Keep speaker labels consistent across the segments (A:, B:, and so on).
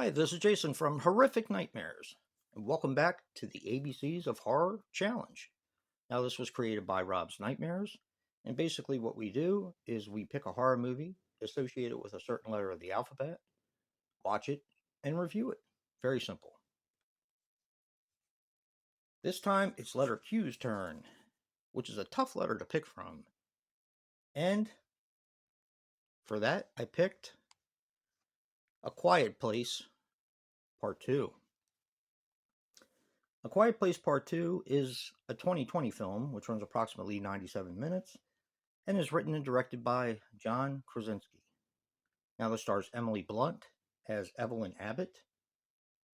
A: Hi, this is Jason from Horrific Nightmares, and welcome back to the ABCs of Horror Challenge. Now, this was created by Rob's Nightmares, and basically, what we do is we pick a horror movie, associate it with a certain letter of the alphabet, watch it, and review it. Very simple. This time, it's letter Q's turn, which is a tough letter to pick from. And for that, I picked A Quiet Place Part 2. A Quiet Place Part 2 is a 2020 film which runs approximately 97 minutes and is written and directed by John Krasinski. Now, this stars Emily Blunt as Evelyn Abbott,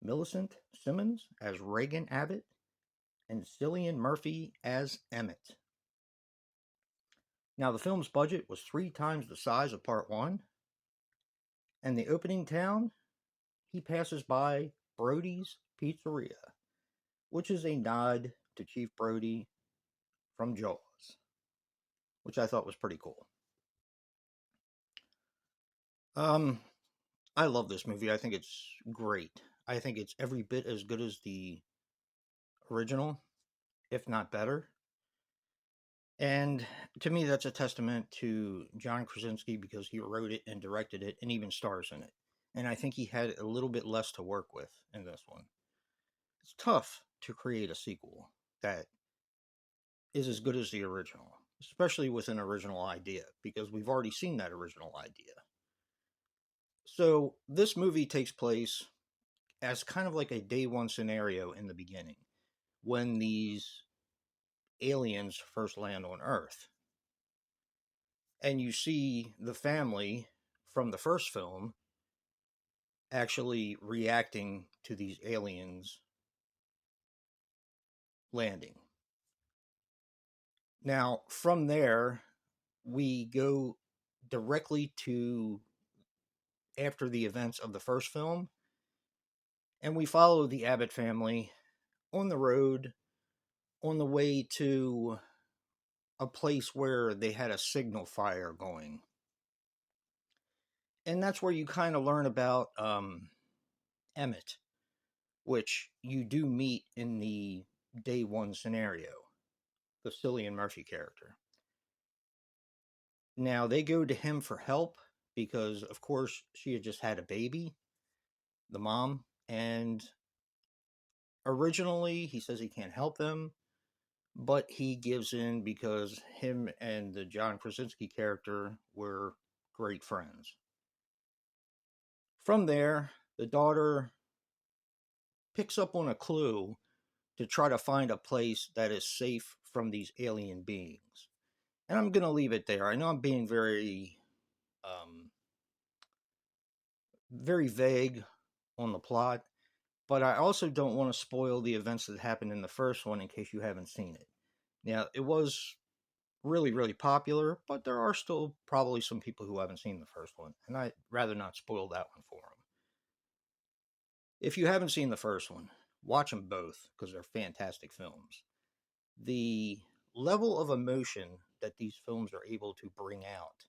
A: Millicent Simmons as Reagan Abbott, and Cillian Murphy as Emmett. Now, the film's budget was 3 times the size of Part 1, and the opening town, he passes by Brody's Pizzeria, which is a nod to Chief Brody from Jaws, which I thought was pretty cool. I love this movie. I think it's great. I think it's every bit as good as the original, if not better. And to me, that's a testament to John Krasinski because he wrote it and directed it and even stars in it. And I think he had a little bit less to work with in this one. It's tough to create a sequel that is as good as the original, especially with an original idea, because we've already seen that original idea. So this movie takes place as kind of like a day one scenario in the beginning when these aliens first land on Earth. And you see the family from the first film actually reacting to these aliens landing. Now, from there, we go directly to after the events of the first film, and we follow the Abbott family on the road on the way to a place where they had a signal fire going. And that's where you kind of learn about Emmett, which you do meet in the day one scenario, the Cillian Murphy character. Now, they go to him for help because, of course, she had just had a baby, the mom, and originally he says he can't help them, but he gives in because him and the John Krasinski character were great friends. From there, the daughter picks up on a clue to try to find a place that is safe from these alien beings. And I'm going to leave it there. I know I'm being very vague on the plot, but I also don't want to spoil the events that happened in the first one in case you haven't seen it. Now, it was really, really popular, but there are still probably some people who haven't seen the first one, and I'd rather not spoil that one for them. If you haven't seen the first one, watch them both because they're fantastic films. The level of emotion that these films are able to bring out,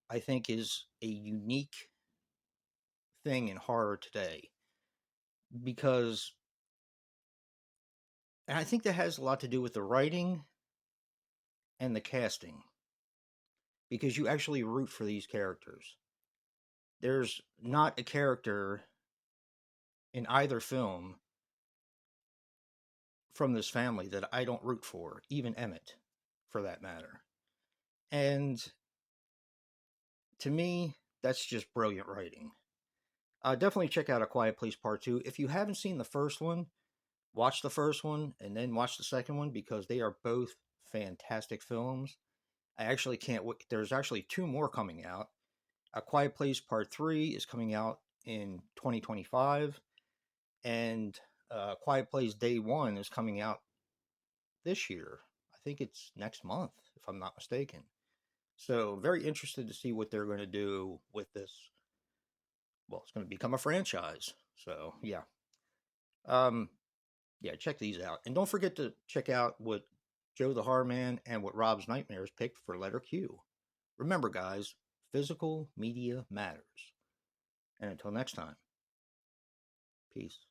A: I think, is a unique thing in horror today because, and I think that has a lot to do with the writing and the casting because you actually root for these characters. There's not a character in either film from this family that I don't root for, even Emmett, for that matter. And to me, that's just brilliant writing. Definitely check out A Quiet Place Part 2. If you haven't seen the first one, watch the first one and then watch the second one because they are both fantastic films. I actually can't wait. There's actually 2 more coming out. A Quiet Place Part 3 is coming out in 2025, and Quiet Place Day 1 is coming out this year. I think it's next month, if I'm not mistaken. So, very interested to see what they're going to do with this. Well, it's going to become a franchise. So, yeah. Um, yeah, check these out. And don't forget to check out what Joe the Horror Man and what Rob's Nightmares picked for letter Q. Remember, guys, physical media matters. And until next time. Peace.